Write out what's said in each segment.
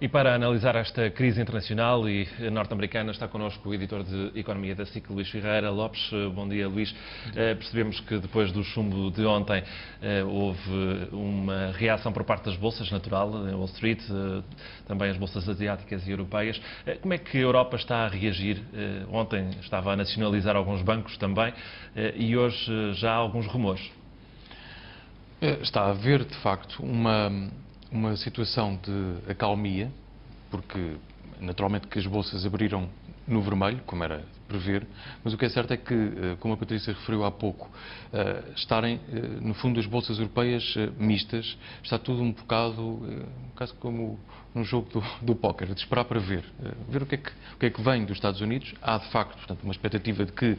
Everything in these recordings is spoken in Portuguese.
E para analisar esta crise internacional e norte-americana está connosco o editor de Economia da SIC, Luís Ferreira Lopes. Bom dia, Luís. Percebemos que depois do chumbo de ontem houve uma reação por parte das bolsas, natural, em Wall Street, também as bolsas asiáticas e europeias. Como é que a Europa está a reagir? Ontem estava a nacionalizar alguns bancos também e hoje já há alguns rumores. Está a haver, de facto, uma situação de acalmia, porque naturalmente que as bolsas abriram no vermelho, como era de prever, mas o que é certo é que, como a Patrícia referiu há pouco, estarem, no fundo, as bolsas europeias mistas, está tudo um bocado quase como num jogo do póquer, de esperar para ver. Ver o que é que vem dos Estados Unidos. Há, de facto, portanto, uma expectativa de que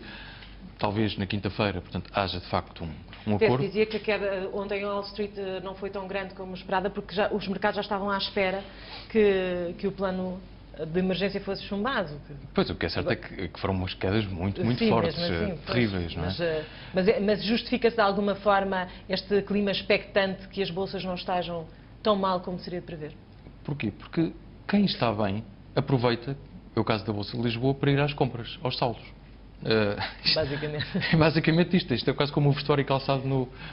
talvez na quinta-feira, portanto, haja de facto um acordo. Dizia que a queda ontem em Wall Street não foi tão grande como esperada, porque os mercados já estavam à espera que o plano de emergência fosse chumbado. Pois, o que é certo é que foram umas quedas muito Sim, fortes, assim, terríveis, não é? Mas justifica-se de alguma forma este clima expectante que as bolsas não estejam tão mal como seria de prever? Porquê? Porque quem está bem aproveita, é o caso da Bolsa de Lisboa, para ir às compras, aos saldos. Basicamente isto é quase como o vestuário e calçado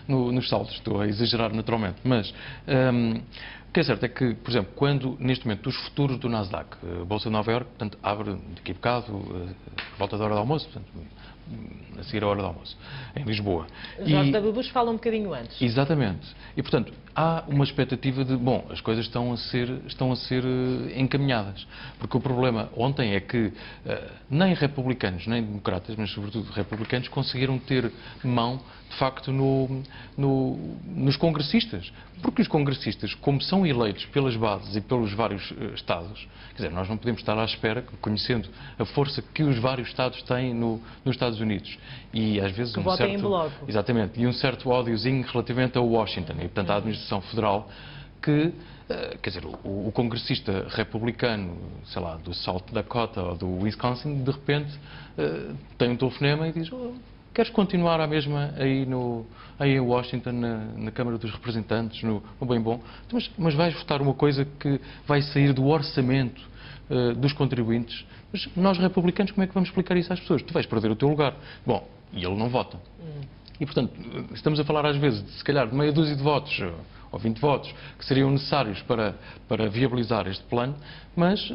nos saldos. Estou a exagerar naturalmente, mas o que é certo é que, por exemplo, quando neste momento os futuros do Nasdaq, a Bolsa de Nova Iorque, portanto, abre daqui a bocado, por volta da hora do almoço, portanto, a seguir a hora do almoço, em Lisboa. Jorge W. Bush fala um bocadinho antes. Exatamente. E, portanto, há uma expectativa de, bom, as coisas estão a ser encaminhadas. Porque o problema ontem é que nem republicanos, nem democratas, mas sobretudo republicanos, conseguiram ter mão, de facto, nos congressistas. Porque os congressistas, como são eleitos pelas bases e pelos vários Estados, quer dizer, nós não podemos estar à espera, conhecendo a força que os vários Estados têm nos Estados Unidos. E às vezes que votem em bloco. Exatamente. E um certo ódiozinho relativamente a Washington e, portanto, à administração federal, que, quer dizer, o congressista republicano, sei lá, do South Dakota ou do Wisconsin, de repente tem um telefonema e diz: queres continuar à mesma aí em Washington, na Câmara dos Representantes, no bem bom, mas vais votar uma coisa que vai sair do orçamento dos contribuintes. Mas nós, republicanos, como é que vamos explicar isso às pessoas? Tu vais perder o teu lugar. Bom, e ele não vota. E, portanto, estamos a falar às vezes, se calhar, de meia dúzia de votos, ou 20 votos, que seriam necessários para viabilizar este plano, mas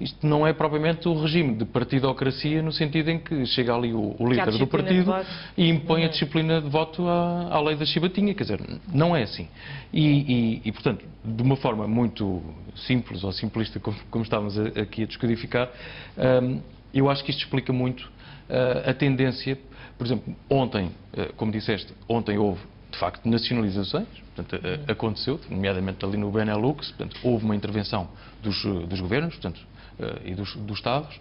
isto não é propriamente o regime de partidocracia, no sentido em que chega ali o líder do partido e impõe a disciplina de voto à lei da chibatinha. Quer dizer, não é assim. E, portanto, de uma forma muito simples ou simplista, como estávamos aqui a descodificar, eu acho que isto explica muito a tendência. Por exemplo, ontem, como disseste, ontem houve, de facto, nacionalizações, portanto, aconteceu, nomeadamente ali no Benelux, portanto, houve uma intervenção dos governos, portanto, e dos Estados.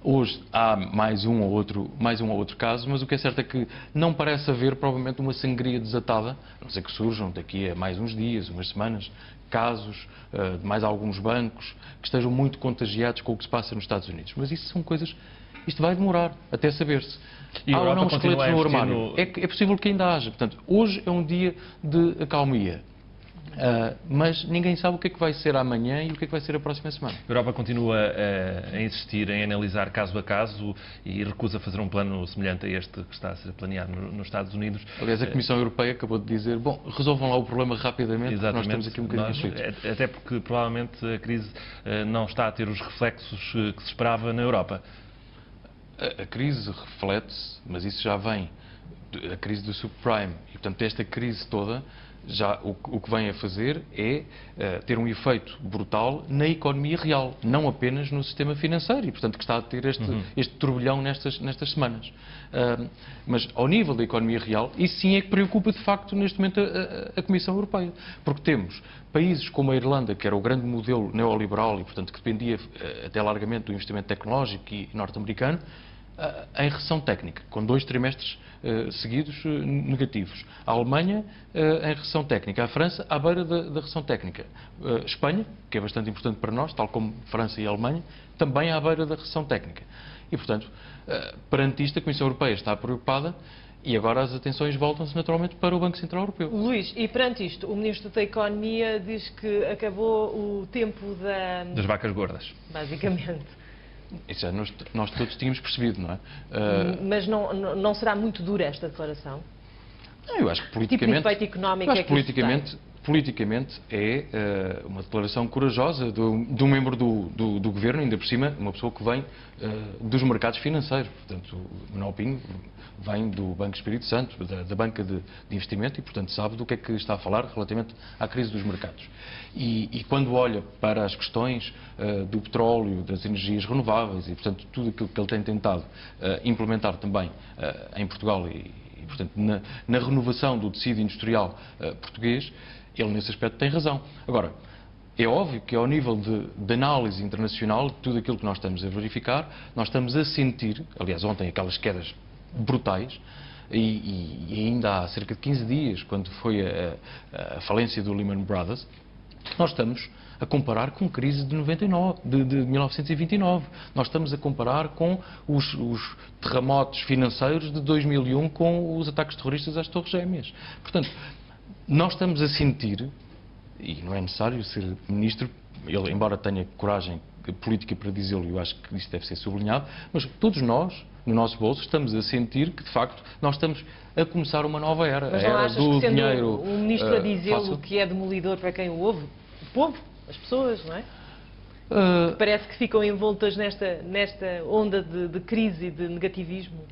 Hoje há mais um ou outro caso, mas o que é certo é que não parece haver, provavelmente, uma sangria desatada, a não ser que surjam daqui a mais uns dias, umas semanas, casos de mais alguns bancos que estejam muito contagiados com o que se passa nos Estados Unidos. Mas isso são coisas... Isto vai demorar até saber-se. Há ou não esqueletos no armário? É possível que ainda haja. Portanto, hoje é um dia de acalmia. Mas ninguém sabe o que é que vai ser amanhã e o que é que vai ser a próxima semana. A Europa continua a insistir em analisar caso a caso e recusa fazer um plano semelhante a este que está a ser planeado nos Estados Unidos. Aliás, a Comissão Europeia acabou de dizer, bom, resolvam lá o problema rapidamente, porque nós estamos aqui um bocadinho aflitos. Até porque provavelmente a crise não está a ter os reflexos que se esperava na Europa. A crise reflete-se, mas isso já vem, a crise do subprime. E, portanto, esta crise toda, já o que vem a fazer é ter um efeito brutal na economia real, não apenas no sistema financeiro, e, portanto, que está a ter este turbilhão nestas semanas. Mas, ao nível da economia real, isso sim é que preocupa, de facto, neste momento, a Comissão Europeia. Porque temos países como a Irlanda, que era o grande modelo neoliberal e, portanto, que dependia até largamente do investimento tecnológico e norte-americano, em recessão técnica, com 2 trimestres seguidos negativos. A Alemanha em recessão técnica. A França à beira da recessão técnica. Espanha, que é bastante importante para nós, tal como França e Alemanha, também à beira da recessão técnica. E, portanto, perante isto, a Comissão Europeia está preocupada E agora as atenções voltam-se naturalmente para o Banco Central Europeu. Luís, e perante isto, o Ministro da Economia diz que acabou o tempo das vacas gordas. Basicamente. Isso já nós todos tínhamos percebido, não é? Mas não será muito dura esta declaração? Eu acho que Que tipo de efeito económico é que isso tem? Politicamente é uma declaração corajosa de um membro do Governo, ainda por cima, uma pessoa que vem dos mercados financeiros. Portanto, o Manuel Pinho vem do Banco Espírito Santo, da banca de investimento, e, portanto, sabe do que é que está a falar relativamente à crise dos mercados. E quando olha para as questões do petróleo, das energias renováveis e, portanto, tudo aquilo que ele tem tentado implementar também em Portugal e portanto, na renovação do tecido industrial português, ele nesse aspecto tem razão. Agora, é óbvio que ao nível de análise internacional, tudo aquilo que nós estamos a verificar, nós estamos a sentir, aliás, ontem aquelas quedas brutais, e ainda há cerca de 15 dias, quando foi a falência do Lehman Brothers, nós estamos a comparar com a crise de 1929. Nós estamos a comparar com os terremotos financeiros de 2001 com os ataques terroristas às Torres Gêmeas. Portanto, nós estamos a sentir, e não é necessário ser ministro, ele, embora tenha coragem política para dizê-lo, eu acho que isso deve ser sublinhado, mas todos nós, no nosso bolso, estamos a sentir que, de facto, nós estamos a começar uma nova era. Mas a não era achas do que, sendo dinheiro, o ministro a dizê-lo, fácil. que é demolidor para quem o ouve? O povo, as pessoas, não é? Parece que ficam envoltas nesta onda de crise e de negativismo.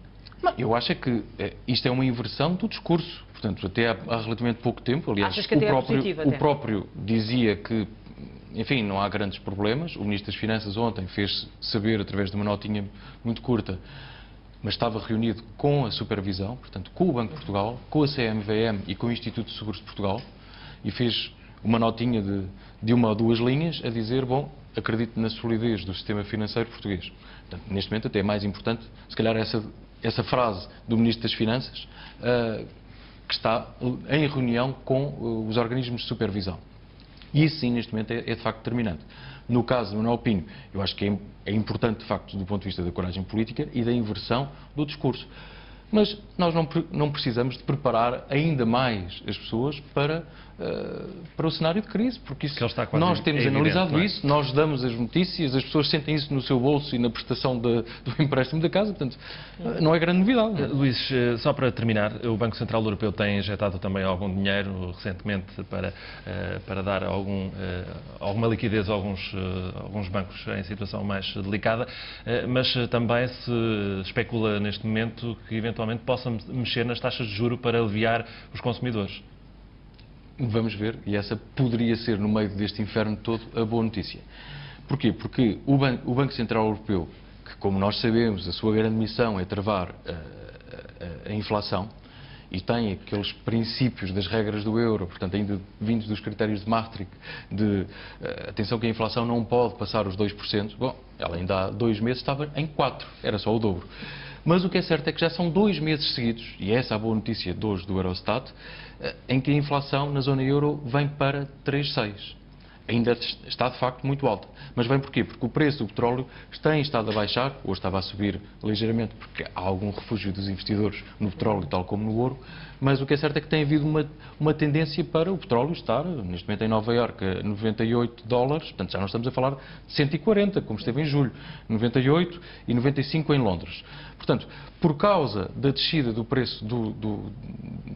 Não, eu acho que isto é uma inversão do discurso. Portanto, até há relativamente pouco tempo, aliás, Achas que até o próprio dizia que, enfim, não há grandes problemas. O Ministro das Finanças ontem fez saber, através de uma notinha muito curta, mas estava reunido com a supervisão, portanto, com o Banco de Portugal, com a CMVM e com o Instituto de Seguros de Portugal, e fez uma notinha de uma ou duas linhas a dizer, bom, acredito na solidez do sistema financeiro português. Portanto, neste momento até é mais importante, se calhar, essa frase do Ministro das Finanças, que está em reunião com os organismos de supervisão. E isso sim, neste momento, é de facto determinante. No caso do Manuel Pinho, eu acho que é importante, de facto, do ponto de vista da coragem política e da inversão do discurso. Mas nós não precisamos de preparar ainda mais as pessoas para o cenário de crise, porque isso, nós temos analisado isso, nós damos as notícias, as pessoas sentem isso no seu bolso e na prestação do empréstimo da casa, portanto, não é grande novidade. Luís, só para terminar, o Banco Central Europeu tem injetado também algum dinheiro recentemente para dar alguma liquidez a alguns bancos em situação mais delicada, mas também se especula neste momento que eventualmente possa mexer nas taxas de juro para aliviar os consumidores. Vamos ver, e essa poderia ser, no meio deste inferno todo, a boa notícia. Porquê? Porque o Banco Central Europeu, que, como nós sabemos, a sua grande missão é travar a inflação, e tem aqueles princípios das regras do euro, portanto, ainda vindos dos critérios de Maastricht, de atenção que a inflação não pode passar os 2%, bom, ela ainda há 2 meses estava em 4%, era só o dobro. Mas o que é certo é que já são 2 meses seguidos, e essa é a boa notícia de hoje do Eurostat, em que a inflação na zona euro vem para 3,6%. Ainda está de facto muito alta. Mas vem porquê? Porque o preço do petróleo tem estado a baixar, ou estava a subir ligeiramente, porque há algum refúgio dos investidores no petróleo, tal como no ouro, mas o que é certo é que tem havido uma tendência para o petróleo estar, neste momento em Nova Iorque, a $98, portanto já não estamos a falar de 140, como esteve em julho, 98 e 95 em Londres. Portanto, por causa da descida do preço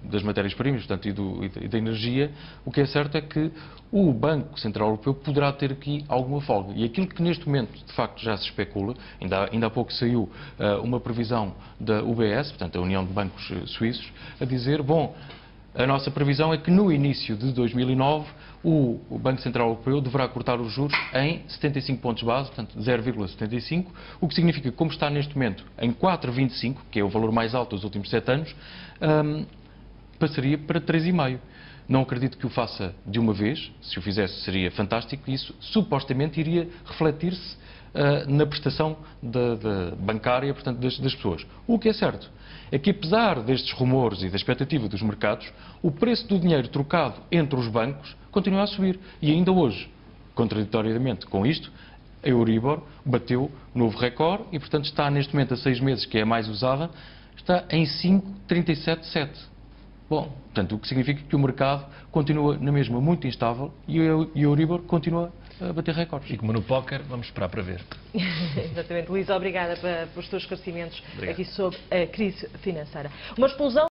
das matérias-primas, portanto, e da energia, o que é certo é que o Banco Central Europeu poderá ter aqui alguma folga. E aquilo que neste momento, de facto, já se especula, ainda há pouco saiu uma previsão da UBS, portanto, a União de Bancos Suíços, a dizer, bom, a nossa previsão é que no início de 2009 o Banco Central Europeu deverá cortar os juros em 75 pontos base, portanto 0,75, o que significa que, como está neste momento em 4,25, que é o valor mais alto dos últimos 7 anos, passaria para 3,5. Não acredito que o faça de uma vez, se o fizesse seria fantástico, e isso supostamente iria refletir-se na prestação bancária, portanto, das pessoas. O que é certo é que, apesar destes rumores e da expectativa dos mercados, o preço do dinheiro trocado entre os bancos continua a subir. E ainda hoje, contraditoriamente com isto, a Euribor bateu novo recorde e, portanto, está neste momento a 6 meses, que é a mais usada, está em 5,377. Bom, portanto, o que significa que o mercado continua na mesma muito instável e o Euribor continua a bater recordes. E como no póquer, vamos esperar para ver. Exatamente. Luís, obrigada pelos teus esclarecimentos Obrigado. aqui sobre a crise financeira. Uma explosão